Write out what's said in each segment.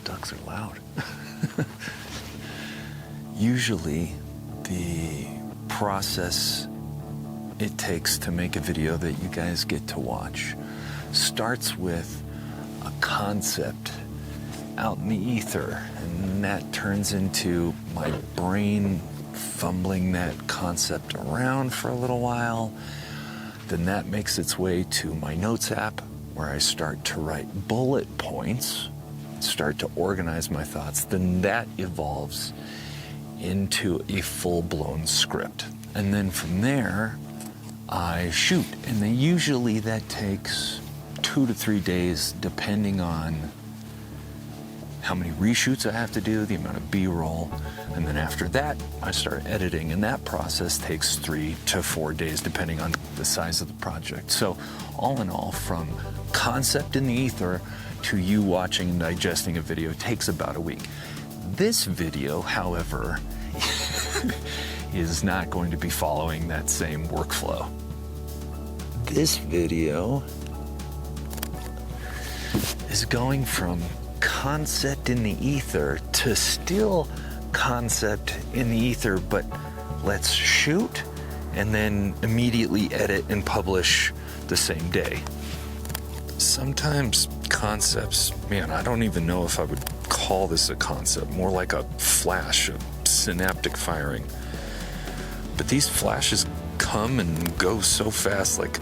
ducks are loud. Usually, the process it takes to make a video that you guys get to watch starts with a concept out in the ether, and that turns into my brain fumbling that concept around for a little while. Then that makes its way to my notes app, where I start to write bullet points, start to organize my thoughts. Then that evolves into a full-blown script. And then from there, I shoot. And then usually that takes 2 to 3 days, depending on how many reshoots I have to do, the amount of B-roll. And then after that, I start editing. And that process takes 3 to 4 days, depending on the size of the project. So all in all, from concept in the ether to you watching and digesting a video takes about a week. This video, however, is not going to be following that same workflow. This video is going from concept in the ether to still concept in the ether, but let's shoot and then immediately edit and publish the same day. Sometimes concepts, man, I don't even know if I would call this a concept, more like a flash, a synaptic firing. But these flashes come and go so fast, like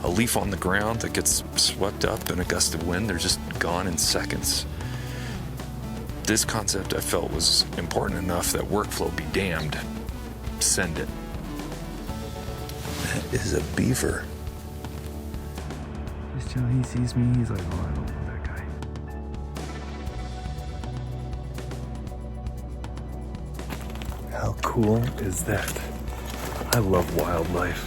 a leaf on the ground that gets swept up in a gust of wind. They're just gone in seconds. This concept I felt was important enough that workflow be damned. Send it. That is a beaver. Just till he sees me, he's like, oh, I don't know that guy. How cool is that? I love wildlife.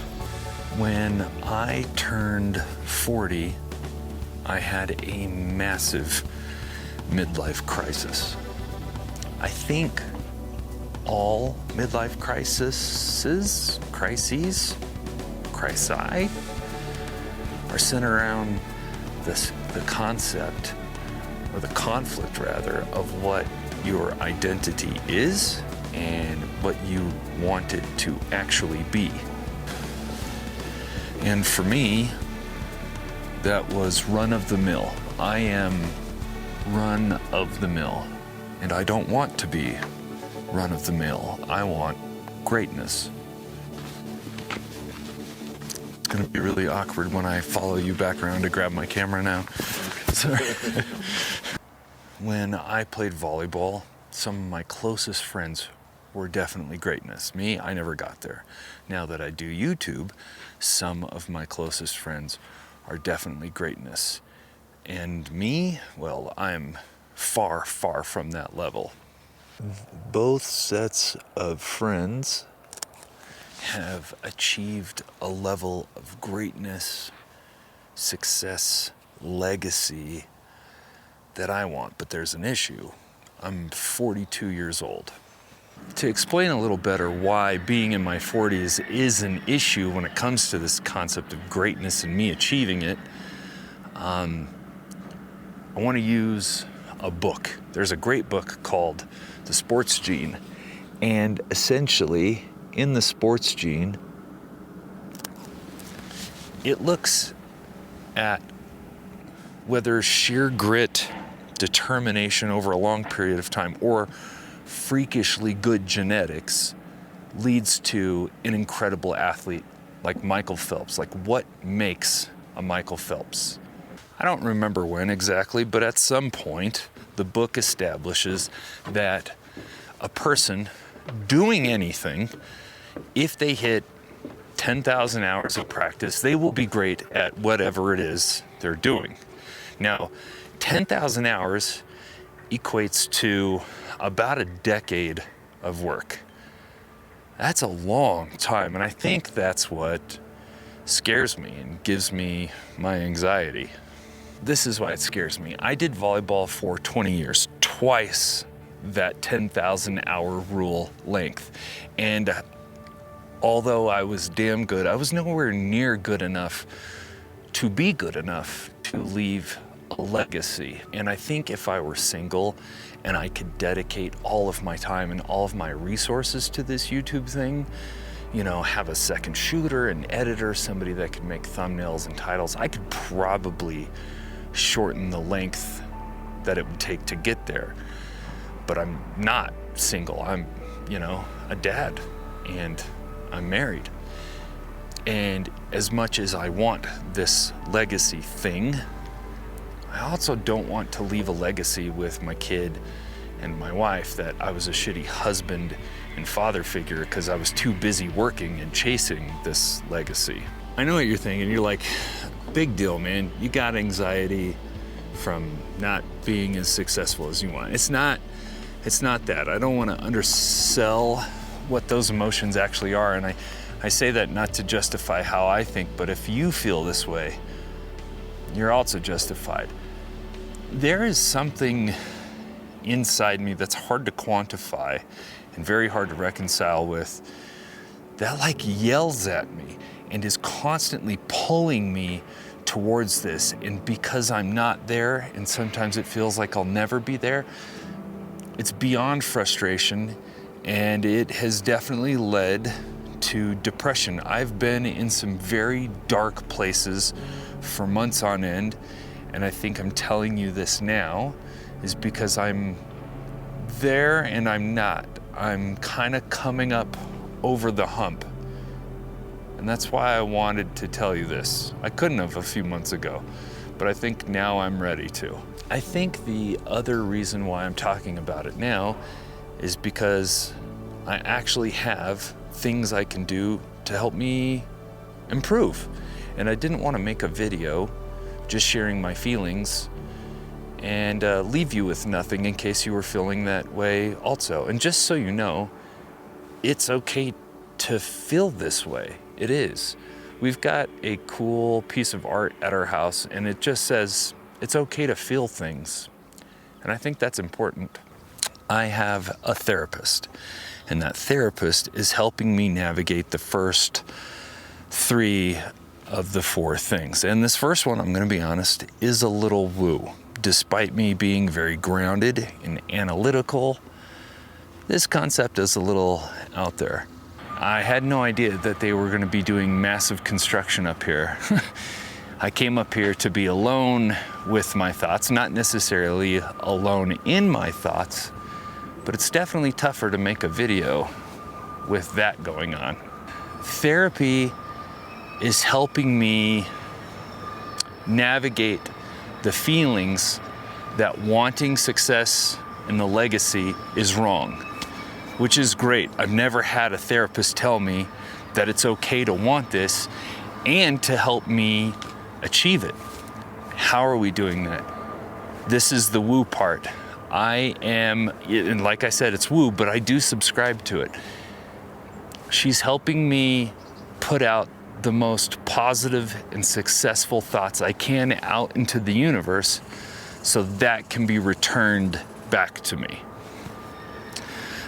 When I turned 40, I had a massive midlife crisis. I think all midlife crises are centered around the concept, or the conflict rather, of what your identity is and what you want it to actually be. And for me, that was run of the mill. I am run of the mill, and I don't want to be run of the mill. I want greatness. It's gonna be really awkward when I follow you back around to grab my camera now. Sorry. When I played volleyball, some of my closest friends were definitely greatness. Me, I never got there. Now that I do YouTube, some of my closest friends are definitely greatness. And me, well, I'm far, far from that level. Both sets of friends have achieved a level of greatness, success, legacy that I want, but there's an issue. I'm 42 years old. To explain a little better why being in my 40s is an issue when it comes to this concept of greatness and me achieving it, I want to use a book. There's a great book called The Sports Gene, and essentially in The Sports Gene, it looks at whether sheer grit, determination over a long period of time, or freakishly good genetics leads to an incredible athlete like Michael Phelps. Like, what makes a Michael Phelps? I don't remember when exactly, but at some point, the book establishes that a person doing anything, if they hit 10,000 hours of practice, they will be great at whatever it is they're doing. Now, 10,000 hours equates to about a decade of work. That's a long time, and I think that's what scares me and gives me my anxiety. This is why it scares me. I did volleyball for 20 years, twice that 10,000 hour rule length. And although I was damn good, I was nowhere near good enough to be good enough to leave a legacy. And I think if I were single and I could dedicate all of my time and all of my resources to this YouTube thing, you know, have a second shooter, an editor, somebody that could make thumbnails and titles, I could probably shorten the length that it would take to get there. But I'm not single. I'm, you know, a dad, and I'm married. And as much as I want this legacy thing, I also don't want to leave a legacy with my kid and my wife that I was a shitty husband and father figure because I was too busy working and chasing this legacy. I know what you're thinking. You're like, big deal, man. You got anxiety from not being as successful as you want. It's not that. I don't want to undersell what those emotions actually are. And I say that not to justify how I think, but if you feel this way, you're also justified. There is something inside me that's hard to quantify and very hard to reconcile with, that like yells at me and is constantly pulling me towards this. And because I'm not there, and sometimes it feels like I'll never be there, it's beyond frustration, and it has definitely led to depression. I've been in some very dark places for months on end, and I think I'm telling you this now is because I'm there and I'm not. I'm kind of coming up over the hump. And that's why I wanted to tell you this. I couldn't have a few months ago, but I think now I'm ready to. I think the other reason why I'm talking about it now is because I actually have things I can do to help me improve. And I didn't want to make a video just sharing my feelings and leave you with nothing in case you were feeling that way also. And just so you know, it's okay to feel this way. It is. We've got a cool piece of art at our house, and it just says it's okay to feel things. And I think that's important. I have a therapist, and that therapist is helping me navigate the first 3 of the 4 things. And this first one, I'm going to be honest, is a little woo. Despite me being very grounded and analytical, this concept is a little out there. I had no idea that they were going to be doing massive construction up here. I came up here to be alone with my thoughts, not necessarily alone in my thoughts, but it's definitely tougher to make a video with that going on. Therapy is helping me navigate the feelings that wanting success in the legacy is wrong, which is great. I've never had a therapist tell me that it's okay to want this and to help me achieve it. How are we doing that? This is the woo part. I am, and like I said, it's woo, but I do subscribe to it. She's helping me put out the most positive and successful thoughts I can out into the universe so that can be returned back to me.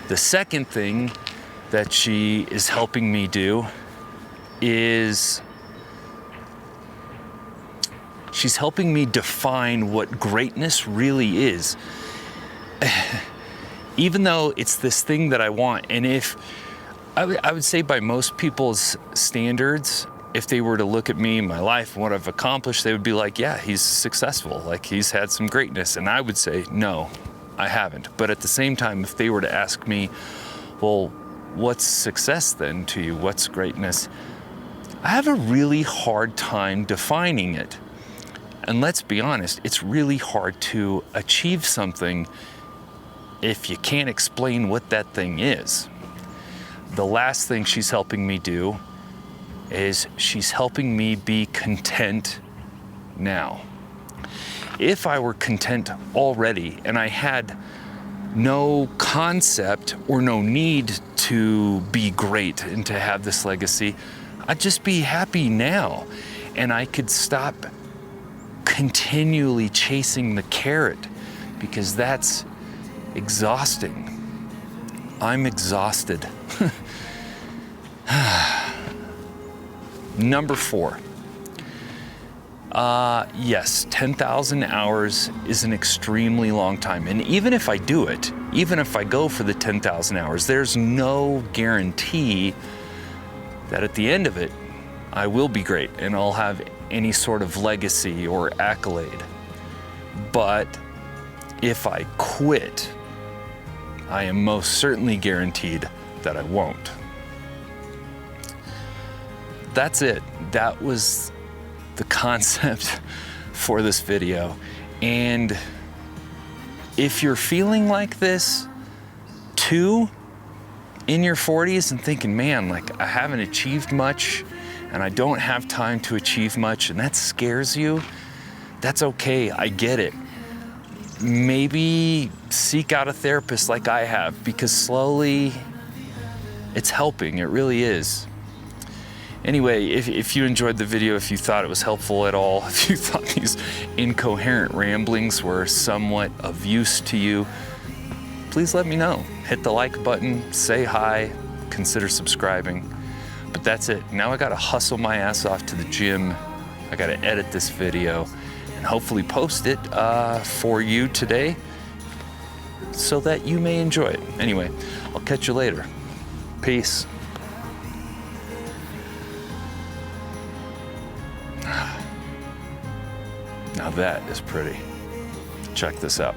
The second thing that she is helping me do is she's helping me define what greatness really is. Even though it's this thing that I want, and if I would say by most people's standards, if they were to look at me, my life, and what I've accomplished, they would be like, yeah, he's successful, like he's had some greatness. And I would say, no, I haven't. But at the same time, if they were to ask me, well, what's success then to you? What's greatness? I have a really hard time defining it. And let's be honest, it's really hard to achieve something if you can't explain what that thing is. The last thing she's helping me do is she's helping me be content now. If I were content already and I had no concept or no need to be great and to have this legacy, I'd just be happy now. And I could stop continually chasing the carrot because that's exhausting. I'm exhausted. Number 4. Yes, 10,000 hours is an extremely long time. And even if I do it, even if I go for the 10,000 hours, there's no guarantee that at the end of it, I will be great and I'll have any sort of legacy or accolade. But if I quit, I am most certainly guaranteed that I won't. That's it. That was the concept for this video. And if you're feeling like this too in your 40s and thinking, man, like I haven't achieved much and I don't have time to achieve much, and that scares you, that's okay, I get it. Maybe seek out a therapist like I have, because slowly it's helping, it really is. Anyway, if you enjoyed the video, if you thought it was helpful at all, if you thought these incoherent ramblings were somewhat of use to you, please let me know. Hit the like button, say hi, consider subscribing. But that's it. Now I gotta hustle my ass off to the gym. I gotta edit this video and hopefully post it for you today so that you may enjoy it. Anyway, I'll catch you later. Peace. Now that is pretty. Check this out.